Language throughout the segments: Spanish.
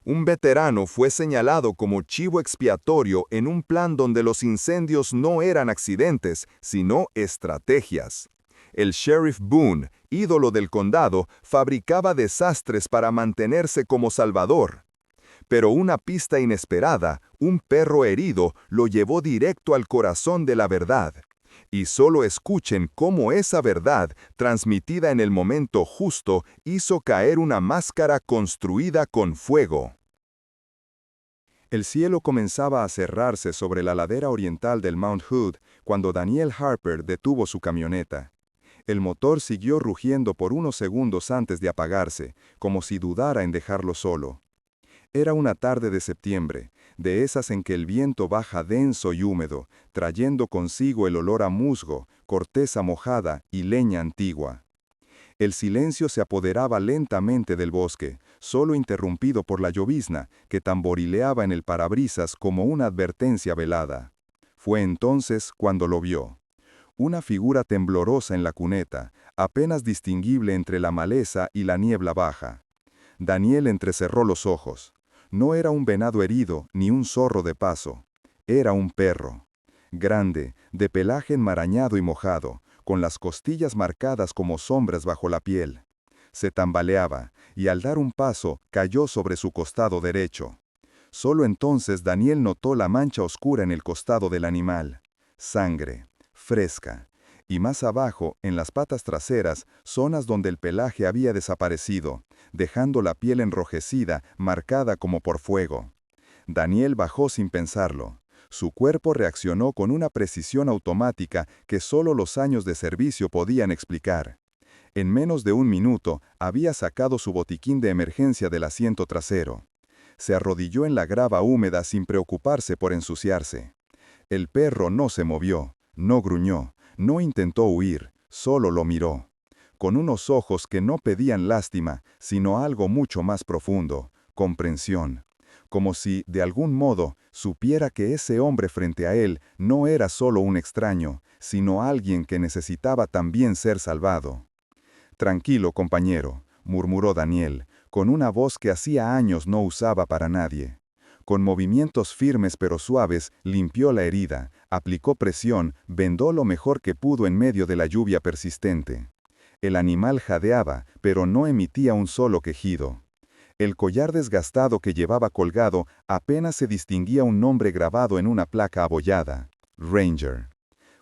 Un veterano fue señalado como chivo expiatorio en un plan donde los incendios no eran accidentes, sino estrategias. El sheriff Boone, ídolo del condado, fabricaba desastres para mantenerse como salvador. Pero una pista inesperada, un perro herido, lo llevó directo al corazón de la verdad. Y solo escuchen cómo esa verdad, transmitida en el momento justo, hizo caer una máscara construida con fuego. El cielo comenzaba a cerrarse sobre la ladera oriental del Mount Hood cuando Daniel Harper detuvo su camioneta. El motor siguió rugiendo por unos segundos antes de apagarse, como si dudara en dejarlo solo. Era una tarde de septiembre, de esas en que el viento baja denso y húmedo, trayendo consigo el olor a musgo, corteza mojada y leña antigua. El silencio se apoderaba lentamente del bosque, solo interrumpido por la llovizna, que tamborileaba en el parabrisas como una advertencia velada. Fue entonces cuando lo vio. Una figura temblorosa en la cuneta, apenas distinguible entre la maleza y la niebla baja. Daniel entrecerró los ojos. No era un venado herido ni un zorro de paso. Era un perro. Grande, de pelaje enmarañado y mojado, con las costillas marcadas como sombras bajo la piel. Se tambaleaba, y al dar un paso, cayó sobre su costado derecho. Solo entonces Daniel notó la mancha oscura en el costado del animal. Sangre, fresca. Y más abajo, en las patas traseras, zonas donde el pelaje había desaparecido, dejando la piel enrojecida, marcada como por fuego. Daniel bajó sin pensarlo. Su cuerpo reaccionó con una precisión automática que solo los años de servicio podían explicar. En menos de un minuto, había sacado su botiquín de emergencia del asiento trasero. Se arrodilló en la grava húmeda sin preocuparse por ensuciarse. El perro no se movió, no gruñó, no intentó huir, solo lo miró. Con unos ojos que no pedían lástima, sino algo mucho más profundo, comprensión. Como si, de algún modo, supiera que ese hombre frente a él no era solo un extraño, sino alguien que necesitaba también ser salvado. «Tranquilo, compañero», murmuró Daniel, con una voz que hacía años no usaba para nadie. Con movimientos firmes pero suaves, limpió la herida, aplicó presión, vendó lo mejor que pudo en medio de la lluvia persistente. El animal jadeaba, pero no emitía un solo quejido. El collar desgastado que llevaba colgado apenas se distinguía un nombre grabado en una placa abollada: Ranger.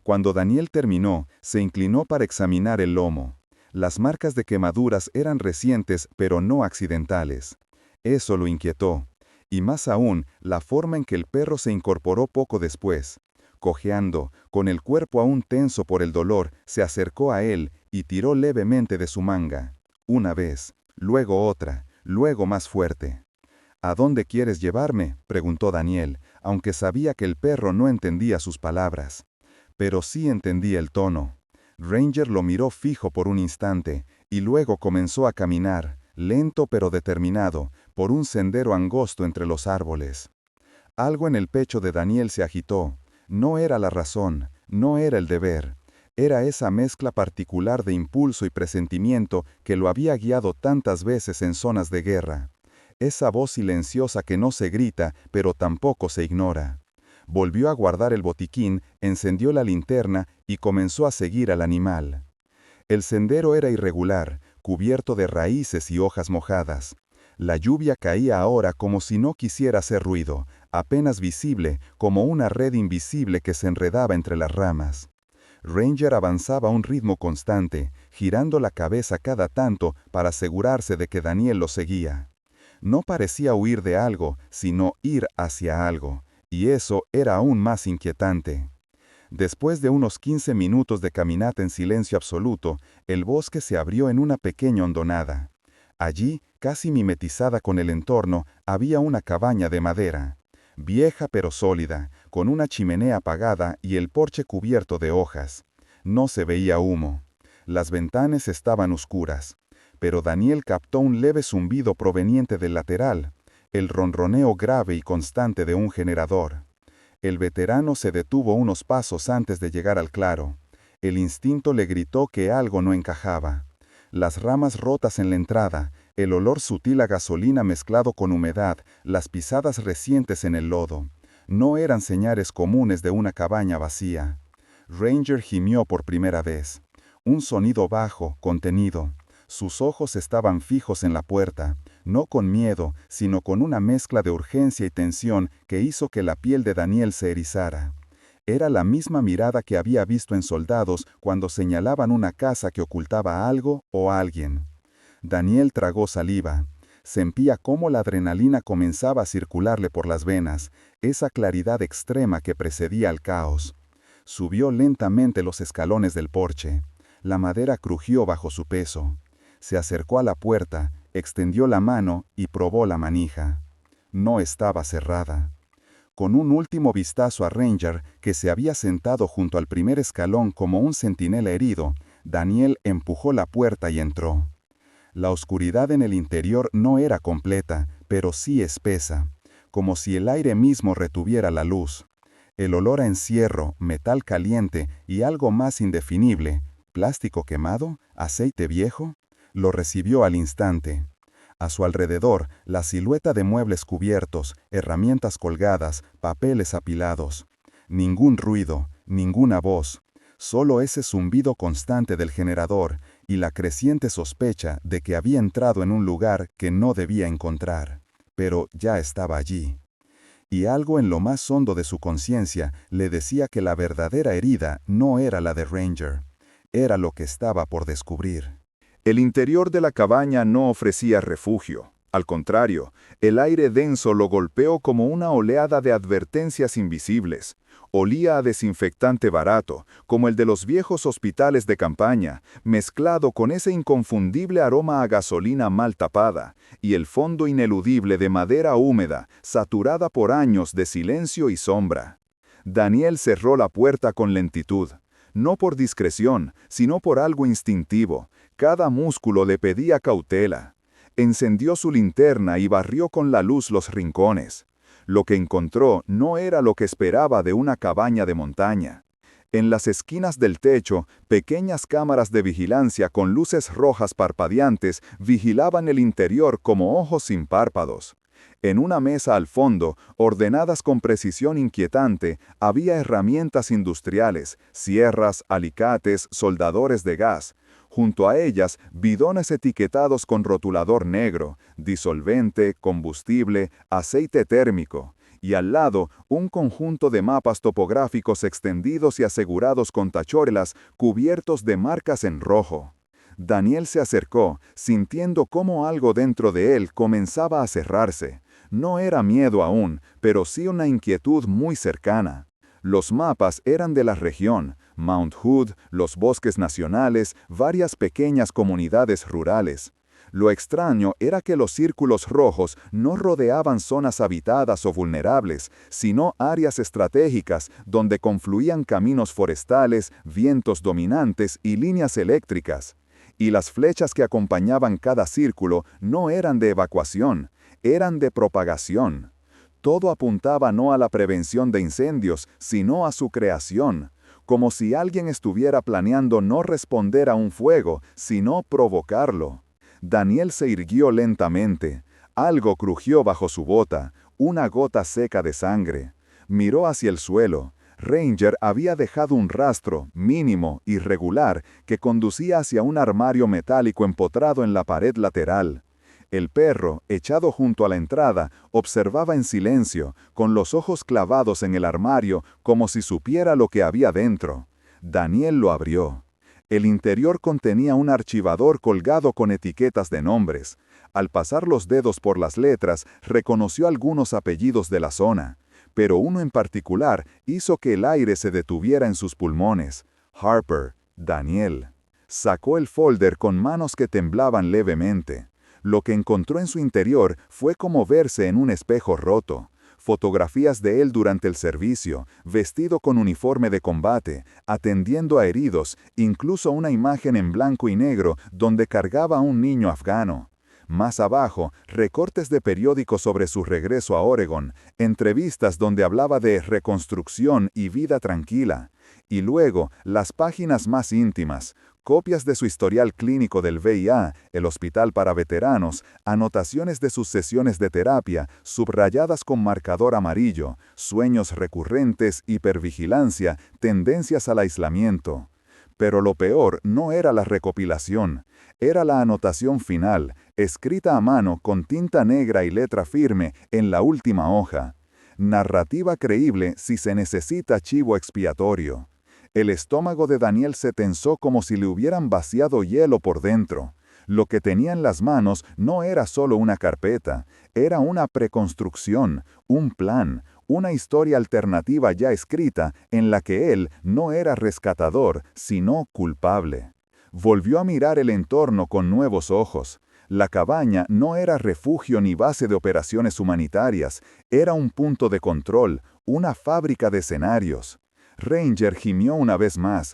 Cuando Daniel terminó, se inclinó para examinar el lomo. Las marcas de quemaduras eran recientes pero no accidentales. Eso lo inquietó. Y más aún, la forma en que el perro se incorporó poco después. Cojeando, con el cuerpo aún tenso por el dolor, se acercó a él y tiró levemente de su manga. Una vez, luego otra, luego más fuerte. «¿A dónde quieres llevarme?», preguntó Daniel, aunque sabía que el perro no entendía sus palabras. Pero sí entendía el tono. Ranger lo miró fijo por un instante, y luego comenzó a caminar, lento pero determinado, por un sendero angosto entre los árboles. Algo en el pecho de Daniel se agitó. No era la razón, no era el deber. Era esa mezcla particular de impulso y presentimiento que lo había guiado tantas veces en zonas de guerra. Esa voz silenciosa que no se grita, pero tampoco se ignora. Volvió a guardar el botiquín, encendió la linterna y comenzó a seguir al animal. El sendero era irregular, cubierto de raíces y hojas mojadas. La lluvia caía ahora como si no quisiera hacer ruido, apenas visible, como una red invisible que se enredaba entre las ramas. Ranger avanzaba a un ritmo constante, girando la cabeza cada tanto para asegurarse de que Daniel lo seguía. No parecía huir de algo, sino ir hacia algo, y eso era aún más inquietante. Después de unos 15 minutos de caminata en silencio absoluto, el bosque se abrió en una pequeña hondonada. Allí, casi mimetizada con el entorno, había una cabaña de madera. Vieja pero sólida, con una chimenea apagada y el porche cubierto de hojas. No se veía humo. Las ventanas estaban oscuras. Pero Daniel captó un leve zumbido proveniente del lateral, el ronroneo grave y constante de un generador. El veterano se detuvo unos pasos antes de llegar al claro. El instinto le gritó que algo no encajaba. Las ramas rotas en la entrada, El olor sutil a gasolina mezclado con humedad, las pisadas recientes en el lodo, no eran señales comunes de una cabaña vacía. Ranger gimió por primera vez. Un sonido bajo, contenido. Sus ojos estaban fijos en la puerta, no con miedo, sino con una mezcla de urgencia y tensión que hizo que la piel de Daniel se erizara. Era la misma mirada que había visto en soldados cuando señalaban una casa que ocultaba algo o alguien. Daniel tragó saliva. Sentía cómo la adrenalina comenzaba a circularle por las venas, esa claridad extrema que precedía al caos. Subió lentamente los escalones del porche. La madera crujió bajo su peso. Se acercó a la puerta, extendió la mano y probó la manija. No estaba cerrada. Con un último vistazo a Ranger, que se había sentado junto al primer escalón como un centinela herido, Daniel empujó la puerta y entró. La oscuridad en el interior no era completa, pero sí espesa, como si el aire mismo retuviera la luz. El olor a encierro, metal caliente y algo más indefinible, plástico quemado, aceite viejo, lo recibió al instante. A su alrededor, la silueta de muebles cubiertos, herramientas colgadas, papeles apilados. Ningún ruido, ninguna voz, solo ese zumbido constante del generador y la creciente sospecha de que había entrado en un lugar que no debía encontrar, pero ya estaba allí. Y algo en lo más hondo de su conciencia le decía que la verdadera herida no era la de Ranger, era lo que estaba por descubrir. El interior de la cabaña no ofrecía refugio. Al contrario, el aire denso lo golpeó como una oleada de advertencias invisibles. Olía a desinfectante barato, como el de los viejos hospitales de campaña, mezclado con ese inconfundible aroma a gasolina mal tapada, y el fondo ineludible de madera húmeda, saturada por años de silencio y sombra. Daniel cerró la puerta con lentitud. No por discreción, sino por algo instintivo. Cada músculo le pedía cautela. Encendió su linterna y barrió con la luz los rincones. Lo que encontró no era lo que esperaba de una cabaña de montaña. En las esquinas del techo, pequeñas cámaras de vigilancia con luces rojas parpadeantes vigilaban el interior como ojos sin párpados. En una mesa al fondo, ordenadas con precisión inquietante, había herramientas industriales, sierras, alicates, soldadores de gas. Junto a ellas, bidones etiquetados con rotulador negro, disolvente, combustible, aceite térmico. Y al lado, un conjunto de mapas topográficos extendidos y asegurados con tachorelas cubiertos de marcas en rojo. Daniel se acercó, sintiendo cómo algo dentro de él comenzaba a cerrarse. No era miedo aún, pero sí una inquietud muy cercana. Los mapas eran de la región, Mount Hood, los bosques nacionales, varias pequeñas comunidades rurales. Lo extraño era que los círculos rojos no rodeaban zonas habitadas o vulnerables, sino áreas estratégicas donde confluían caminos forestales, vientos dominantes y líneas eléctricas. Y las flechas que acompañaban cada círculo no eran de evacuación, eran de propagación. Todo apuntaba no a la prevención de incendios, sino a su creación, como si alguien estuviera planeando no responder a un fuego, sino provocarlo. Daniel se irguió lentamente. Algo crujió bajo su bota, una gota seca de sangre. Miró hacia el suelo. Ranger había dejado un rastro, mínimo, irregular, que conducía hacia un armario metálico empotrado en la pared lateral. El perro, echado junto a la entrada, observaba en silencio, con los ojos clavados en el armario, como si supiera lo que había dentro. Daniel lo abrió. El interior contenía un archivador colgado con etiquetas de nombres. Al pasar los dedos por las letras, reconoció algunos apellidos de la zona. Pero uno en particular hizo que el aire se detuviera en sus pulmones. Harper, Daniel. Sacó el folder con manos que temblaban levemente. Lo que encontró en su interior fue como verse en un espejo roto. Fotografías de él durante el servicio, vestido con uniforme de combate, atendiendo a heridos, incluso una imagen en blanco y negro donde cargaba a un niño afgano. Más abajo, recortes de periódicos sobre su regreso a Oregon, entrevistas donde hablaba de reconstrucción y vida tranquila. Y luego, las páginas más íntimas, copias de su historial clínico del VIA, el hospital para veteranos, anotaciones de sus sesiones de terapia, subrayadas con marcador amarillo, sueños recurrentes, hipervigilancia, tendencias al aislamiento. Pero lo peor no era la recopilación, era la anotación final, escrita a mano con tinta negra y letra firme en la última hoja. Narrativa creíble si se necesita chivo expiatorio. El estómago de Daniel se tensó como si le hubieran vaciado hielo por dentro. Lo que tenía en las manos no era solo una carpeta, era una preconstrucción, un plan, una historia alternativa ya escrita en la que él no era rescatador, sino culpable. Volvió a mirar el entorno con nuevos ojos. La cabaña no era refugio ni base de operaciones humanitarias, era un punto de control, una fábrica de escenarios. Ranger gimió una vez más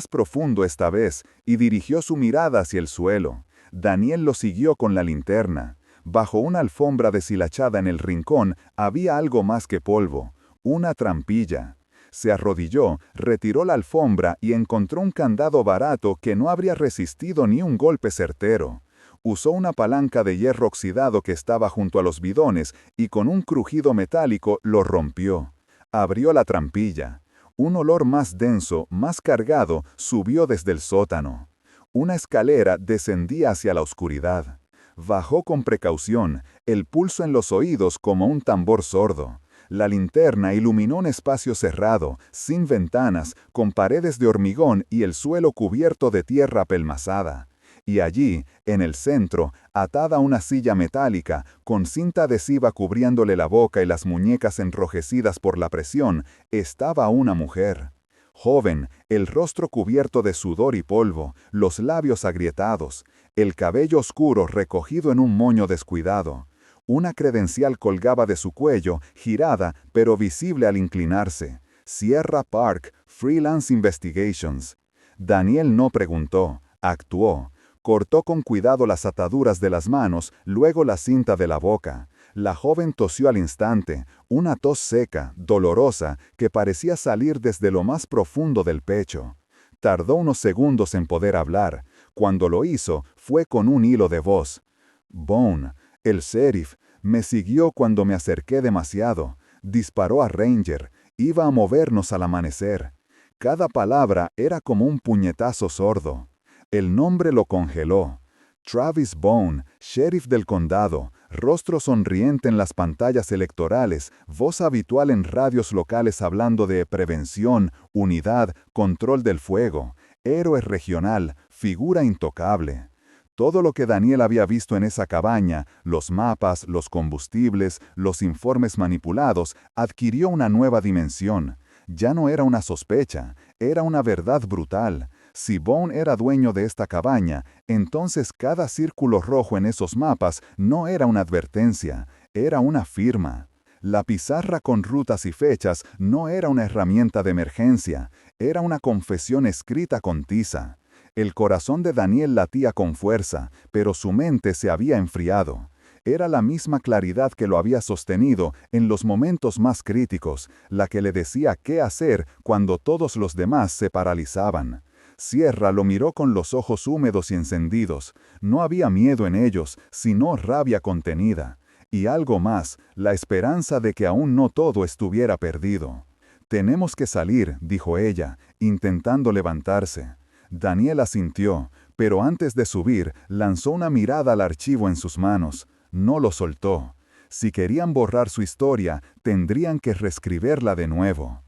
profundo esta vez, y dirigió su mirada hacia el suelo. Daniel lo siguió con la linterna. Bajo una alfombra deshilachada en el rincón había algo más que polvo, una trampilla. Se arrodilló, retiró la alfombra y encontró un candado barato que no habría resistido ni un golpe certero. Usó una palanca de hierro oxidado que estaba junto a los bidones y con un crujido metálico lo rompió. Abrió la trampilla. Un olor más denso, más cargado, subió desde el sótano. Una escalera descendía hacia la oscuridad. Bajó con precaución, el pulso en los oídos como un tambor sordo. La linterna iluminó un espacio cerrado, sin ventanas, con paredes de hormigón y el suelo cubierto de tierra apelmazada. Y allí, en el centro, atada a una silla metálica, con cinta adhesiva cubriéndole la boca y las muñecas enrojecidas por la presión, estaba una mujer. Joven, el rostro cubierto de sudor y polvo, los labios agrietados, el cabello oscuro recogido en un moño descuidado. Una credencial colgaba de su cuello, girada, pero visible al inclinarse. Sierra Park, Freelance Investigations. Daniel no preguntó, actuó. Cortó con cuidado las ataduras de las manos, luego la cinta de la boca. La joven tosió al instante, una tos seca, dolorosa, que parecía salir desde lo más profundo del pecho. Tardó unos segundos en poder hablar. Cuando lo hizo, fue con un hilo de voz. Bone, el sheriff, me siguió cuando me acerqué demasiado. Disparó a Ranger. Iba a movernos al amanecer. Cada palabra era como un puñetazo sordo. El nombre lo congeló. Travis Bone, sheriff del condado, rostro sonriente en las pantallas electorales, voz habitual en radios locales hablando de prevención, unidad, control del fuego, héroe regional, figura intocable. Todo lo que Daniel había visto en esa cabaña, los mapas, los combustibles, los informes manipulados, adquirió una nueva dimensión. Ya no era una sospecha, era una verdad brutal. Si Bone era dueño de esta cabaña, entonces cada círculo rojo en esos mapas no era una advertencia, era una firma. La pizarra con rutas y fechas no era una herramienta de emergencia, era una confesión escrita con tiza. El corazón de Daniel latía con fuerza, pero su mente se había enfriado. Era la misma claridad que lo había sostenido en los momentos más críticos, la que le decía qué hacer cuando todos los demás se paralizaban. Sierra lo miró con los ojos húmedos y encendidos. No había miedo en ellos, sino rabia contenida. Y algo más, la esperanza de que aún no todo estuviera perdido. «Tenemos que salir», dijo ella, intentando levantarse. Daniel asintió, pero antes de subir, lanzó una mirada al archivo en sus manos. No lo soltó. Si querían borrar su historia, tendrían que reescribirla de nuevo.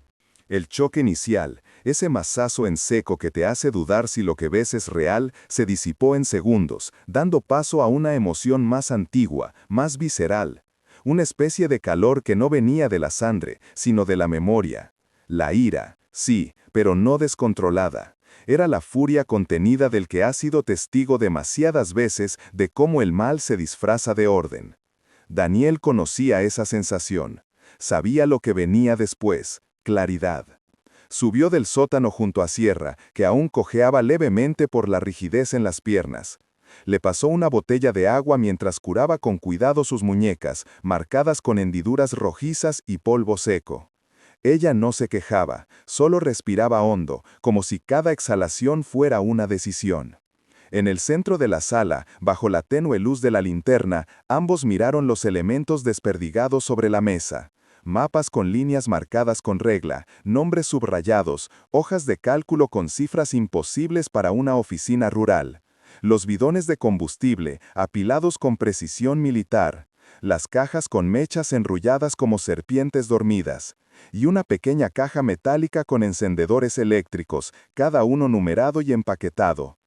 El choque inicial, ese mazazo en seco que te hace dudar si lo que ves es real, se disipó en segundos, dando paso a una emoción más antigua, más visceral. Una especie de calor que no venía de la sangre, sino de la memoria. La ira, sí, pero no descontrolada. Era la furia contenida del que ha sido testigo demasiadas veces de cómo el mal se disfraza de orden. Daniel conocía esa sensación. Sabía lo que venía después. Claridad. Subió del sótano junto a Sierra, que aún cojeaba levemente por la rigidez en las piernas. Le pasó una botella de agua mientras curaba con cuidado sus muñecas, marcadas con hendiduras rojizas y polvo seco. Ella no se quejaba, solo respiraba hondo, como si cada exhalación fuera una decisión. En el centro de la sala, bajo la tenue luz de la linterna, ambos miraron los elementos desperdigados sobre la mesa. Mapas con líneas marcadas con regla, nombres subrayados, hojas de cálculo con cifras imposibles para una oficina rural. Los bidones de combustible, apilados con precisión militar. Las cajas con mechas enrulladas como serpientes dormidas. Y una pequeña caja metálica con encendedores eléctricos, cada uno numerado y empaquetado.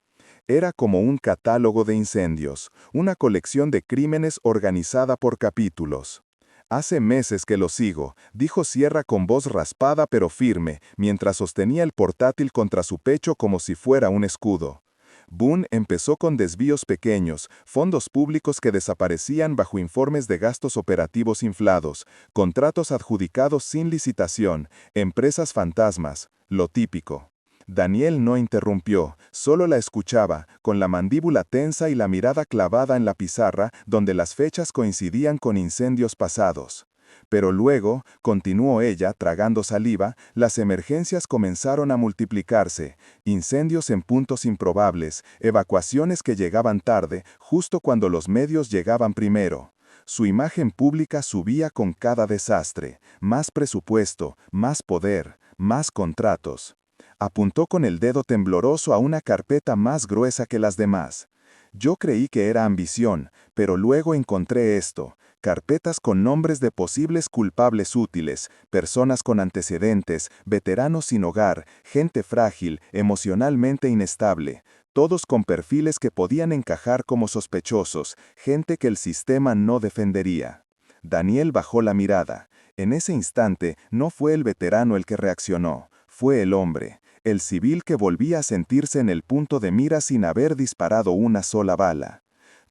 Era como un catálogo de incendios, una colección de crímenes organizada por capítulos. Hace meses que lo sigo, dijo Sierra con voz raspada pero firme, mientras sostenía el portátil contra su pecho como si fuera un escudo. Boone empezó con desvíos pequeños, fondos públicos que desaparecían bajo informes de gastos operativos inflados, contratos adjudicados sin licitación, empresas fantasmas, lo típico. Daniel no interrumpió, solo la escuchaba, con la mandíbula tensa y la mirada clavada en la pizarra donde las fechas coincidían con incendios pasados. Pero luego, continuó ella, tragando saliva, las emergencias comenzaron a multiplicarse, incendios en puntos improbables, evacuaciones que llegaban tarde, justo cuando los medios llegaban primero. Su imagen pública subía con cada desastre, más presupuesto, más poder, más contratos. Apuntó con el dedo tembloroso a una carpeta más gruesa que las demás. Yo creí que era ambición, pero luego encontré esto, carpetas con nombres de posibles culpables útiles, personas con antecedentes, veteranos sin hogar, gente frágil, emocionalmente inestable, todos con perfiles que podían encajar como sospechosos, gente que el sistema no defendería. Daniel bajó la mirada. En ese instante, no fue el veterano el que reaccionó, fue el hombre. El civil que volvía a sentirse en el punto de mira sin haber disparado una sola bala.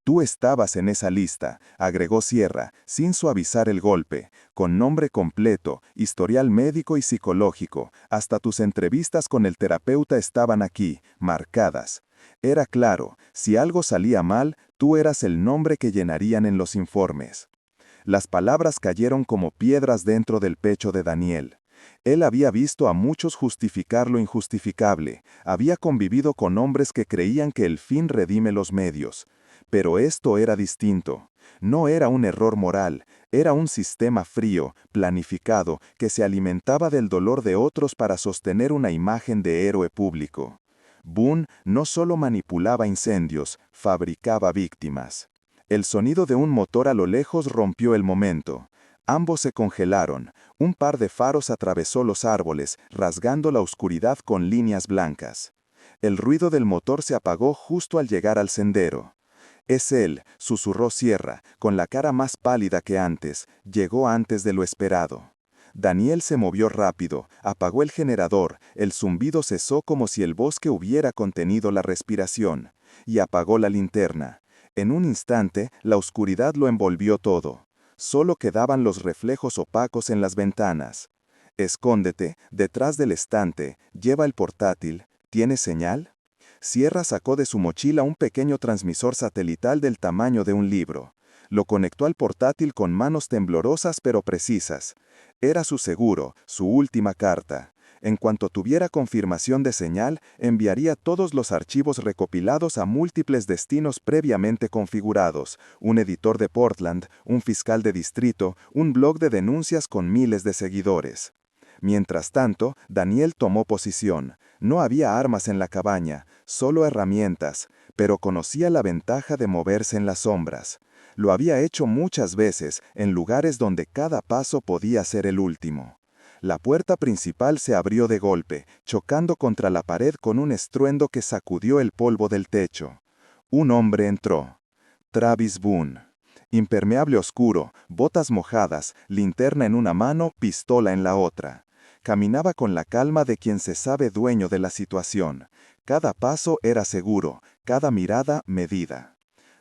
Tú estabas en esa lista, agregó Sierra, sin suavizar el golpe, con nombre completo, historial médico y psicológico, hasta tus entrevistas con el terapeuta estaban aquí, marcadas. Era claro, si algo salía mal, tú eras el nombre que llenarían en los informes. Las palabras cayeron como piedras dentro del pecho de Daniel. Él había visto a muchos justificar lo injustificable, había convivido con hombres que creían que el fin redime los medios. Pero esto era distinto. No era un error moral, era un sistema frío, planificado, que se alimentaba del dolor de otros para sostener una imagen de héroe público. Boone no solo manipulaba incendios, fabricaba víctimas. El sonido de un motor a lo lejos rompió el momento. Ambos se congelaron. Un par de faros atravesó los árboles, rasgando la oscuridad con líneas blancas. El ruido del motor se apagó justo al llegar al sendero. Es él, susurró Sierra, con la cara más pálida que antes. Llegó antes de lo esperado. Daniel se movió rápido, apagó el generador, el zumbido cesó como si el bosque hubiera contenido la respiración, y apagó la linterna. En un instante, la oscuridad lo envolvió todo. Solo quedaban los reflejos opacos en las ventanas. Escóndete, detrás del estante, lleva el portátil. ¿Tienes señal? Sierra sacó de su mochila un pequeño transmisor satelital del tamaño de un libro. Lo conectó al portátil con manos temblorosas pero precisas. Era su seguro, su última carta. En cuanto tuviera confirmación de señal, enviaría todos los archivos recopilados a múltiples destinos previamente configurados, un editor de Portland, un fiscal de distrito, un blog de denuncias con miles de seguidores. Mientras tanto, Daniel tomó posición. No había armas en la cabaña, solo herramientas, pero conocía la ventaja de moverse en las sombras. Lo había hecho muchas veces, en lugares donde cada paso podía ser el último. La puerta principal se abrió de golpe, chocando contra la pared con un estruendo que sacudió el polvo del techo. Un hombre entró. Travis Boone. Impermeable oscuro, botas mojadas, linterna en una mano, pistola en la otra. Caminaba con la calma de quien se sabe dueño de la situación. Cada paso era seguro, cada mirada medida.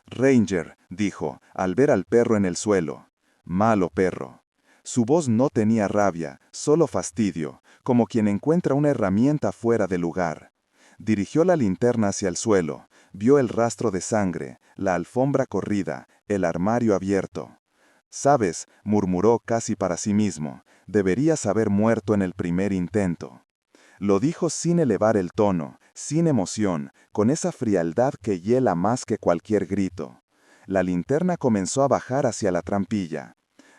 Ranger, dijo, al ver al perro en el suelo. Malo perro. Su voz no tenía rabia, solo fastidio, como quien encuentra una herramienta fuera de lugar. Dirigió la linterna hacia el suelo. Vio el rastro de sangre, la alfombra corrida, el armario abierto. «Sabes», murmuró casi para sí mismo, «deberías haber muerto en el primer intento». Lo dijo sin elevar el tono, sin emoción, con esa frialdad que hiela más que cualquier grito. La linterna comenzó a bajar hacia la trampilla.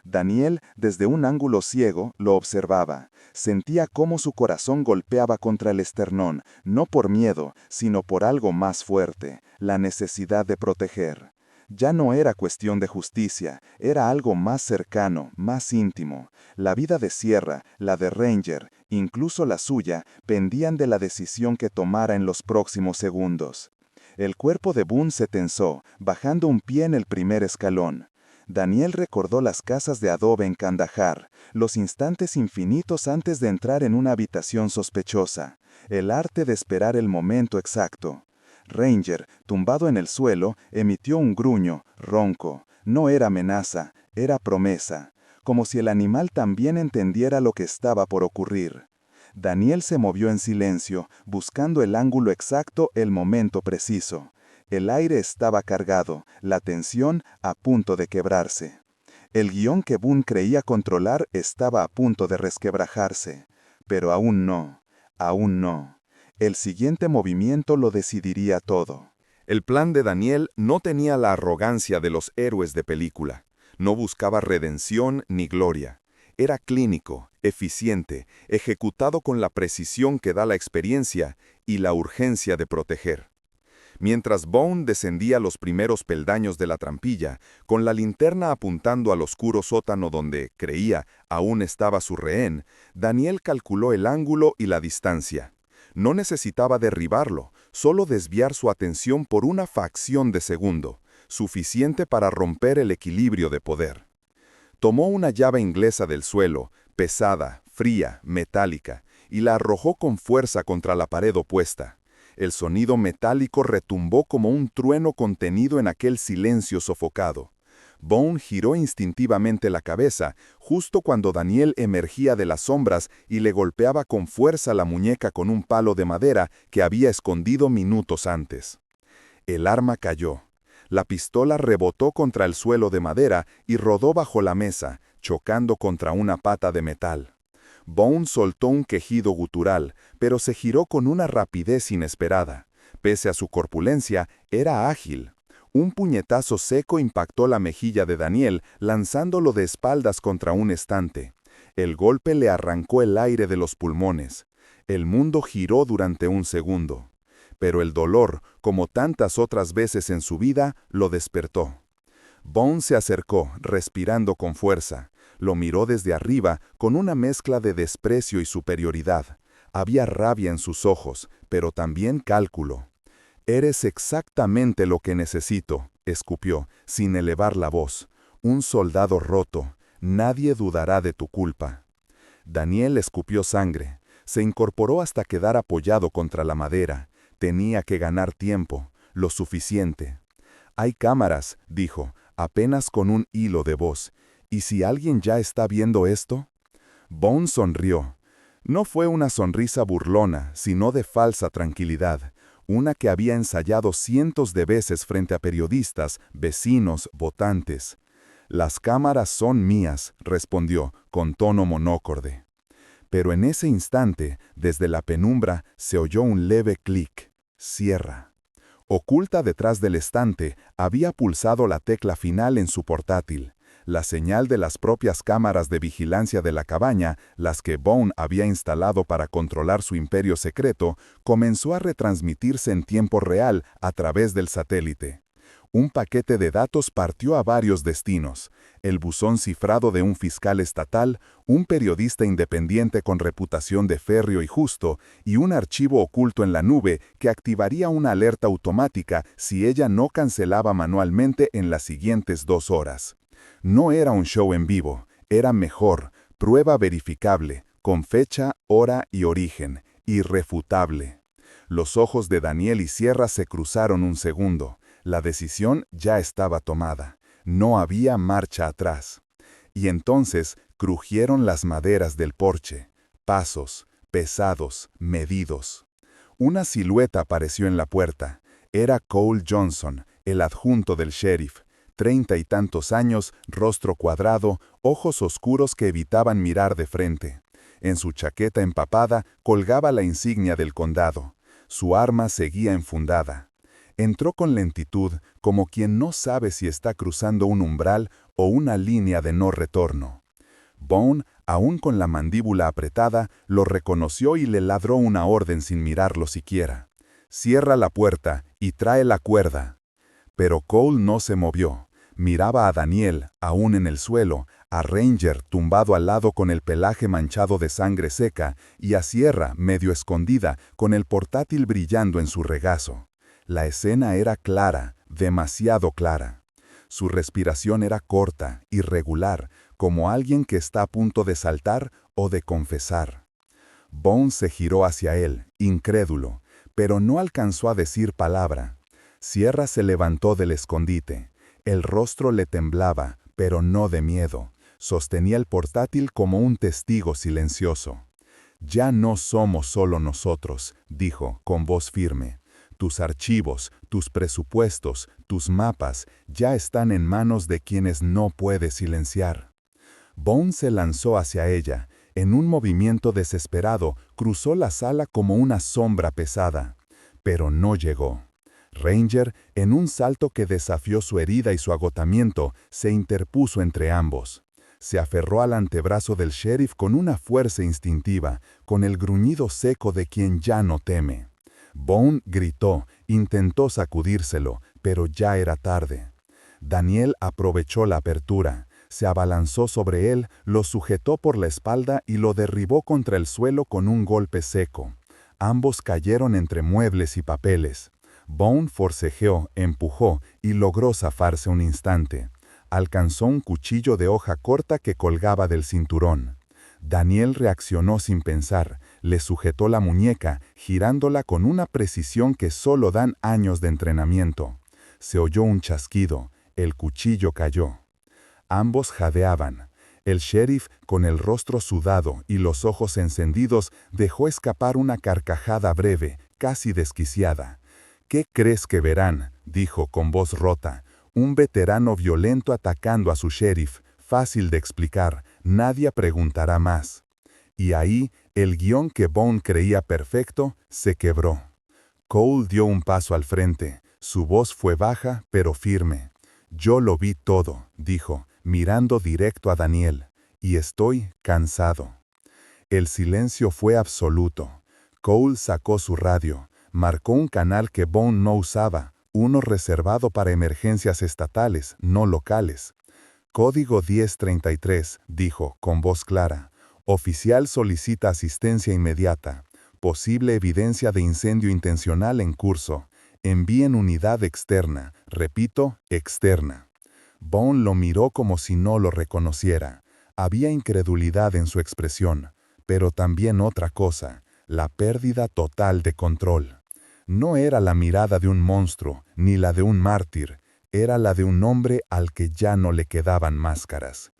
Daniel, desde un ángulo ciego, lo observaba. Sentía cómo su corazón golpeaba contra el esternón, no por miedo, sino por algo más fuerte, la necesidad de proteger. Ya no era cuestión de justicia, era algo más cercano, más íntimo. La vida de Sierra, la de Ranger, incluso la suya, pendían de la decisión que tomara en los próximos segundos. El cuerpo de Boone se tensó, bajando un pie en el primer escalón. Daniel recordó las casas de adobe en Kandahar, los instantes infinitos antes de entrar en una habitación sospechosa, el arte de esperar el momento exacto. Ranger, tumbado en el suelo, emitió un gruño, ronco. No era amenaza, era promesa, como si el animal también entendiera lo que estaba por ocurrir. Daniel se movió en silencio, buscando el ángulo exacto, el momento preciso. El aire estaba cargado, la tensión a punto de quebrarse. El guión que Boone creía controlar estaba a punto de resquebrajarse. Pero aún no, aún no. El siguiente movimiento lo decidiría todo. El plan de Daniel no tenía la arrogancia de los héroes de película. No buscaba redención ni gloria. Era clínico, eficiente, ejecutado con la precisión que da la experiencia y la urgencia de proteger. Mientras Boone descendía los primeros peldaños de la trampilla, con la linterna apuntando al oscuro sótano donde, creía, aún estaba su rehén, Daniel calculó el ángulo y la distancia. No necesitaba derribarlo, solo desviar su atención por una fracción de segundo, suficiente para romper el equilibrio de poder. Tomó una llave inglesa del suelo, pesada, fría, metálica, y la arrojó con fuerza contra la pared opuesta. El sonido metálico retumbó como un trueno contenido en aquel silencio sofocado. Boone giró instintivamente la cabeza, justo cuando Daniel emergía de las sombras y le golpeaba con fuerza la muñeca con un palo de madera que había escondido minutos antes. El arma cayó. La pistola rebotó contra el suelo de madera y rodó bajo la mesa, chocando contra una pata de metal. Boone soltó un quejido gutural, pero se giró con una rapidez inesperada. Pese a su corpulencia, era ágil. Un puñetazo seco impactó la mejilla de Daniel, lanzándolo de espaldas contra un estante. El golpe le arrancó el aire de los pulmones. El mundo giró durante un segundo. Pero el dolor, como tantas otras veces en su vida, lo despertó. Boone se acercó, respirando con fuerza. Lo miró desde arriba, con una mezcla de desprecio y superioridad. Había rabia en sus ojos, pero también cálculo. «Eres exactamente lo que necesito», escupió, sin elevar la voz. «Un soldado roto. Nadie dudará de tu culpa». Daniel escupió sangre. Se incorporó hasta quedar apoyado contra la madera. Tenía que ganar tiempo, lo suficiente. «Hay cámaras», dijo, apenas con un hilo de voz. «¿Y si alguien ya está viendo esto?» Boone sonrió. No fue una sonrisa burlona, sino de falsa tranquilidad. Una que había ensayado cientos de veces frente a periodistas, vecinos, votantes. «Las cámaras son mías», respondió, con tono monócorde. Pero en ese instante, desde la penumbra, se oyó un leve clic. Cierra. Oculta detrás del estante, había pulsado la tecla final en su portátil. La señal de las propias cámaras de vigilancia de la cabaña, las que Boone había instalado para controlar su imperio secreto, comenzó a retransmitirse en tiempo real a través del satélite. Un paquete de datos partió a varios destinos: el buzón cifrado de un fiscal estatal, un periodista independiente con reputación de férreo y justo, y un archivo oculto en la nube que activaría una alerta automática si ella no cancelaba manualmente en las siguientes 2 horas. No era un show en vivo, era mejor, prueba verificable, con fecha, hora y origen, irrefutable. Los ojos de Daniel y Sierra se cruzaron un segundo. La decisión ya estaba tomada. No había marcha atrás. Y entonces crujieron las maderas del porche. Pasos, pesados, medidos. Una silueta apareció en la puerta. Era Cole Johnson, el adjunto del sheriff. 30 y tantos años, rostro cuadrado, ojos oscuros que evitaban mirar de frente. En su chaqueta empapada colgaba la insignia del condado. Su arma seguía enfundada. Entró con lentitud, como quien no sabe si está cruzando un umbral o una línea de no retorno. Bone, aún con la mandíbula apretada, lo reconoció y le ladró una orden sin mirarlo siquiera. «Cierra la puerta y trae la cuerda». Pero Cole no se movió. Miraba a Daniel, aún en el suelo, a Ranger tumbado al lado con el pelaje manchado de sangre seca y a Sierra, medio escondida, con el portátil brillando en su regazo. La escena era clara, demasiado clara. Su respiración era corta, irregular, como alguien que está a punto de saltar o de confesar. Bone se giró hacia él, incrédulo, pero no alcanzó a decir palabra. Sierra se levantó del escondite. El rostro le temblaba, pero no de miedo. Sostenía el portátil como un testigo silencioso. «Ya no somos solo nosotros», dijo, con voz firme. «Tus archivos, tus presupuestos, tus mapas, ya están en manos de quienes no puedes silenciar». Bone se lanzó hacia ella. En un movimiento desesperado, cruzó la sala como una sombra pesada. Pero no llegó. Ranger, en un salto que desafió su herida y su agotamiento, se interpuso entre ambos. Se aferró al antebrazo del sheriff con una fuerza instintiva, con el gruñido seco de quien ya no teme. Bone gritó, intentó sacudírselo, pero ya era tarde. Daniel aprovechó la apertura. Se abalanzó sobre él, lo sujetó por la espalda y lo derribó contra el suelo con un golpe seco. Ambos cayeron entre muebles y papeles. Bone forcejeó, empujó y logró zafarse un instante. Alcanzó un cuchillo de hoja corta que colgaba del cinturón. Daniel reaccionó sin pensar, le sujetó la muñeca, girándola con una precisión que solo dan años de entrenamiento. Se oyó un chasquido, el cuchillo cayó. Ambos jadeaban. El sheriff, con el rostro sudado y los ojos encendidos, dejó escapar una carcajada breve, casi desquiciada. «¿Qué crees que verán?», dijo con voz rota. «Un veterano violento atacando a su sheriff. Fácil de explicar, nadie preguntará más». Y ahí, el guión que Bone creía perfecto, se quebró. Cole dio un paso al frente. Su voz fue baja, pero firme. «Yo lo vi todo», dijo, mirando directo a Daniel. «Y estoy cansado». El silencio fue absoluto. Cole sacó su radio. Marcó un canal que Bone no usaba, uno reservado para emergencias estatales, no locales. «Código 1033», dijo, con voz clara. «Oficial solicita asistencia inmediata. Posible evidencia de incendio intencional en curso. Envíen unidad externa. Repito, externa». Bone lo miró como si no lo reconociera. Había incredulidad en su expresión, pero también otra cosa, la pérdida total de control. No era la mirada de un monstruo, ni la de un mártir, era la de un hombre al que ya no le quedaban máscaras.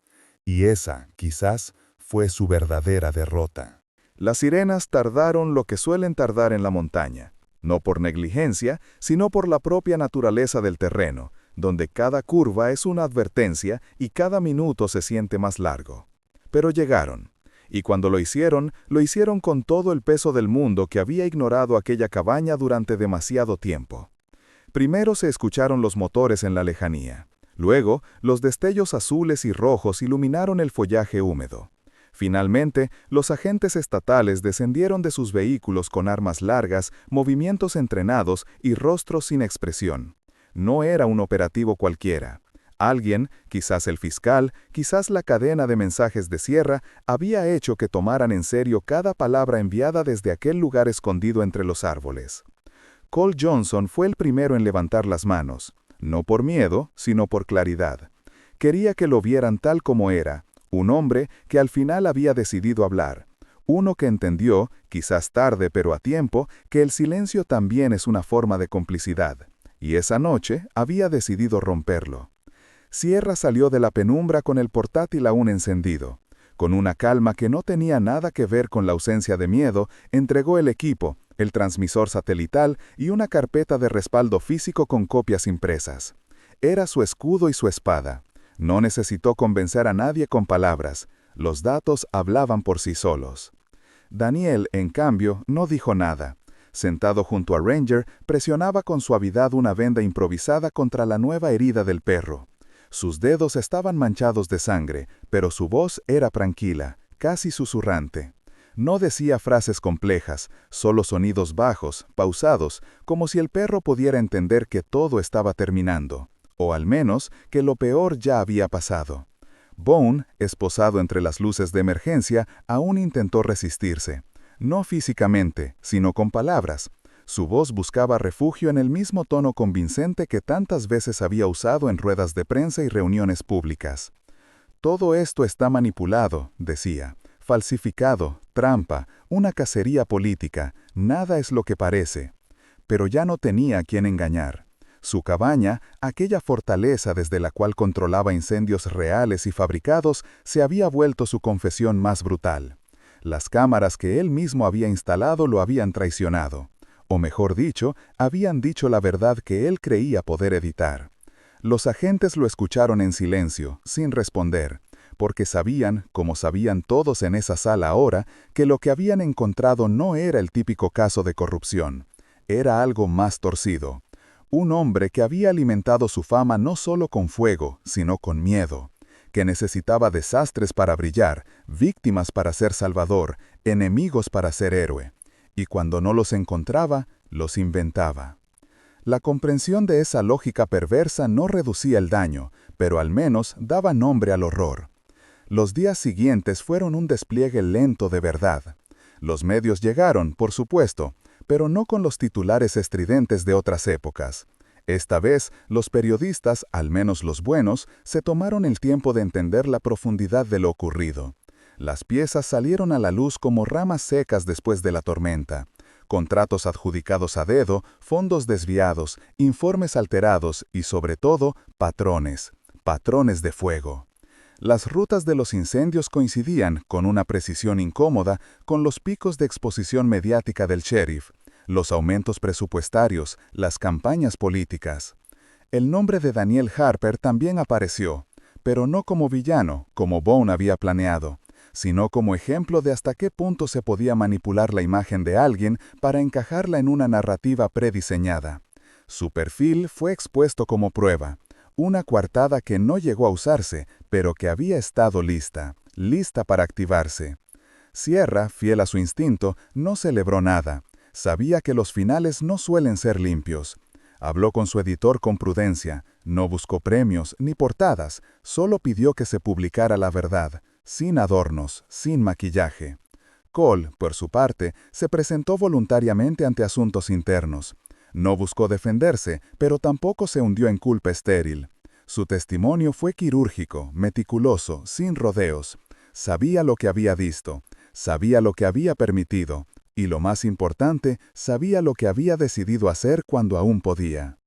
Y esa, quizás, fue su verdadera derrota. Las sirenas tardaron lo que suelen tardar en la montaña, no por negligencia, sino por la propia naturaleza del terreno, donde cada curva es una advertencia y cada minuto se siente más largo. Pero llegaron. Y cuando lo hicieron con todo el peso del mundo que había ignorado aquella cabaña durante demasiado tiempo. Primero se escucharon los motores en la lejanía. Luego, los destellos azules y rojos iluminaron el follaje húmedo. Finalmente, los agentes estatales descendieron de sus vehículos con armas largas, movimientos entrenados y rostros sin expresión. No era un operativo cualquiera. Alguien, quizás el fiscal, quizás la cadena de mensajes de Sierra, había hecho que tomaran en serio cada palabra enviada desde aquel lugar escondido entre los árboles. Cole Johnson fue el primero en levantar las manos, no por miedo, sino por claridad. Quería que lo vieran tal como era, un hombre que al final había decidido hablar. Uno que entendió, quizás tarde pero a tiempo, que el silencio también es una forma de complicidad. Y esa noche había decidido romperlo. Sierra salió de la penumbra con el portátil aún encendido. Con una calma que no tenía nada que ver con la ausencia de miedo, entregó el equipo, el transmisor satelital y una carpeta de respaldo físico con copias impresas. Era su escudo y su espada. No necesitó convencer a nadie con palabras. Los datos hablaban por sí solos. Daniel, en cambio, no dijo nada. Sentado junto a Ranger, presionaba con suavidad una venda improvisada contra la nueva herida del perro. Sus dedos estaban manchados de sangre, pero su voz era tranquila, casi susurrante. No decía frases complejas, solo sonidos bajos, pausados, como si el perro pudiera entender que todo estaba terminando, o al menos que lo peor ya había pasado. Bone, esposado entre las luces de emergencia, aún intentó resistirse. No físicamente, sino con palabras. Su voz buscaba refugio en el mismo tono convincente que tantas veces había usado en ruedas de prensa y reuniones públicas. Todo esto está manipulado, decía, falsificado, trampa, una cacería política, nada es lo que parece. Pero ya no tenía a quien engañar. Su cabaña, aquella fortaleza desde la cual controlaba incendios reales y fabricados, se había vuelto su confesión más brutal. Las cámaras que él mismo había instalado lo habían traicionado. O mejor dicho, habían dicho la verdad que él creía poder evitar. Los agentes lo escucharon en silencio, sin responder, porque sabían, como sabían todos en esa sala ahora, que lo que habían encontrado no era el típico caso de corrupción. Era algo más torcido. Un hombre que había alimentado su fama no solo con fuego, sino con miedo, que necesitaba desastres para brillar, víctimas para ser salvador, enemigos para ser héroe. Y cuando no los encontraba, los inventaba. La comprensión de esa lógica perversa no reducía el daño, pero al menos daba nombre al horror. Los días siguientes fueron un despliegue lento de verdad. Los medios llegaron, por supuesto, pero no con los titulares estridentes de otras épocas. Esta vez, los periodistas, al menos los buenos, se tomaron el tiempo de entender la profundidad de lo ocurrido. Las piezas salieron a la luz como ramas secas después de la tormenta. Contratos adjudicados a dedo, fondos desviados, informes alterados y, sobre todo, patrones de fuego. Las rutas de los incendios coincidían, con una precisión incómoda, con los picos de exposición mediática del sheriff, los aumentos presupuestarios, las campañas políticas. El nombre de Daniel Harper también apareció, pero no como villano, como Bone había planeado, sino como ejemplo de hasta qué punto se podía manipular la imagen de alguien para encajarla en una narrativa prediseñada. Su perfil fue expuesto como prueba, una coartada que no llegó a usarse, pero que había estado lista para activarse. Sierra, fiel a su instinto, no celebró nada. Sabía que los finales no suelen ser limpios. Habló con su editor con prudencia, no buscó premios ni portadas, solo pidió que se publicara la verdad, sin adornos, sin maquillaje. Cole, por su parte, se presentó voluntariamente ante asuntos internos. No buscó defenderse, pero tampoco se hundió en culpa estéril. Su testimonio fue quirúrgico, meticuloso, sin rodeos. Sabía lo que había visto, sabía lo que había permitido, y lo más importante, sabía lo que había decidido hacer cuando aún podía.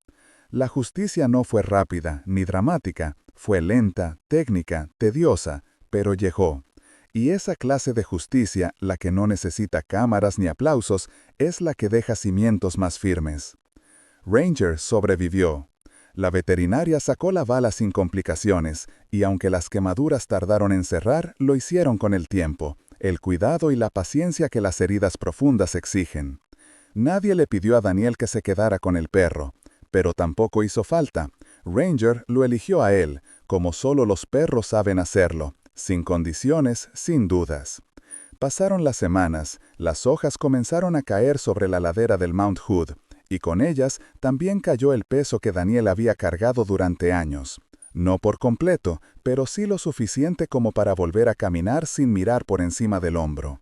La justicia no fue rápida ni dramática, fue lenta, técnica, tediosa, pero llegó. Y esa clase de justicia, la que no necesita cámaras ni aplausos, es la que deja cimientos más firmes. Ranger sobrevivió. La veterinaria sacó la bala sin complicaciones, y aunque las quemaduras tardaron en cerrar, lo hicieron con el tiempo, el cuidado y la paciencia que las heridas profundas exigen. Nadie le pidió a Daniel que se quedara con el perro, pero tampoco hizo falta. Ranger lo eligió a él, como solo los perros saben hacerlo, sin condiciones, sin dudas. Pasaron las semanas, las hojas comenzaron a caer sobre la ladera del Mount Hood, y con ellas también cayó el peso que Daniel había cargado durante años. No por completo, pero sí lo suficiente como para volver a caminar sin mirar por encima del hombro.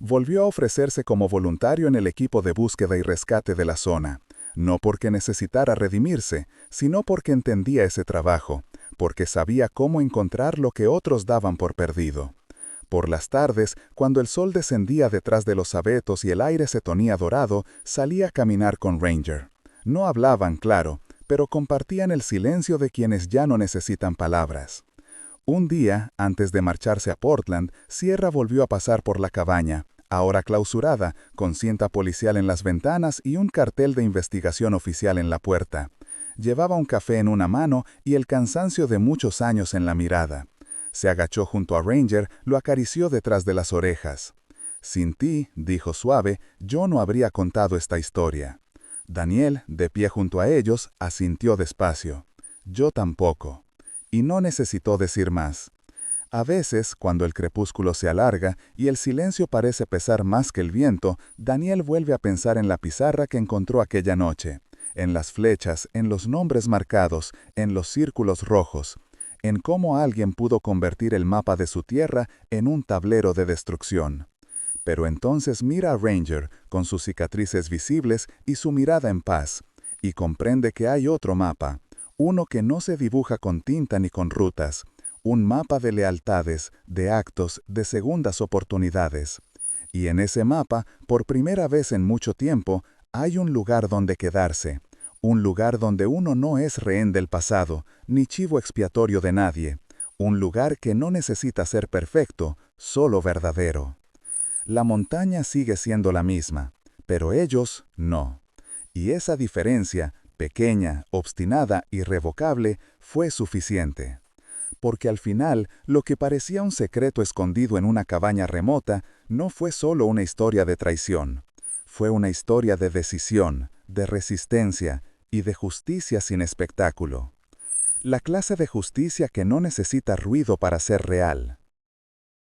Volvió a ofrecerse como voluntario en el equipo de búsqueda y rescate de la zona, no porque necesitara redimirse, sino porque entendía ese trabajo, porque sabía cómo encontrar lo que otros daban por perdido. Por las tardes, cuando el sol descendía detrás de los abetos y el aire se tonía dorado, salía a caminar con Ranger. No hablaban, claro, pero compartían el silencio de quienes ya no necesitan palabras. Un día, antes de marcharse a Portland, Sierra volvió a pasar por la cabaña, ahora clausurada, con cinta policial en las ventanas y un cartel de investigación oficial en la puerta. Llevaba un café en una mano y el cansancio de muchos años en la mirada. Se agachó junto a Ranger, lo acarició detrás de las orejas. «Sin ti», dijo suave, «yo no habría contado esta historia». Daniel, de pie junto a ellos, asintió despacio. «Yo tampoco». Y no necesitó decir más. A veces, cuando el crepúsculo se alarga y el silencio parece pesar más que el viento, Daniel vuelve a pensar en la pizarra que encontró aquella noche, en las flechas, en los nombres marcados, en los círculos rojos, en cómo alguien pudo convertir el mapa de su tierra en un tablero de destrucción. Pero entonces mira a Ranger, con sus cicatrices visibles y su mirada en paz, y comprende que hay otro mapa, uno que no se dibuja con tinta ni con rutas, un mapa de lealtades, de actos, de segundas oportunidades. Y en ese mapa, por primera vez en mucho tiempo, hay un lugar donde quedarse, un lugar donde uno no es rehén del pasado, ni chivo expiatorio de nadie, un lugar que no necesita ser perfecto, solo verdadero. La montaña sigue siendo la misma, pero ellos no. Y esa diferencia, pequeña, obstinada, irrevocable, fue suficiente. Porque al final, lo que parecía un secreto escondido en una cabaña remota, no fue solo una historia de traición. Fue una historia de decisión, de resistencia y de justicia sin espectáculo. La clase de justicia que no necesita ruido para ser real.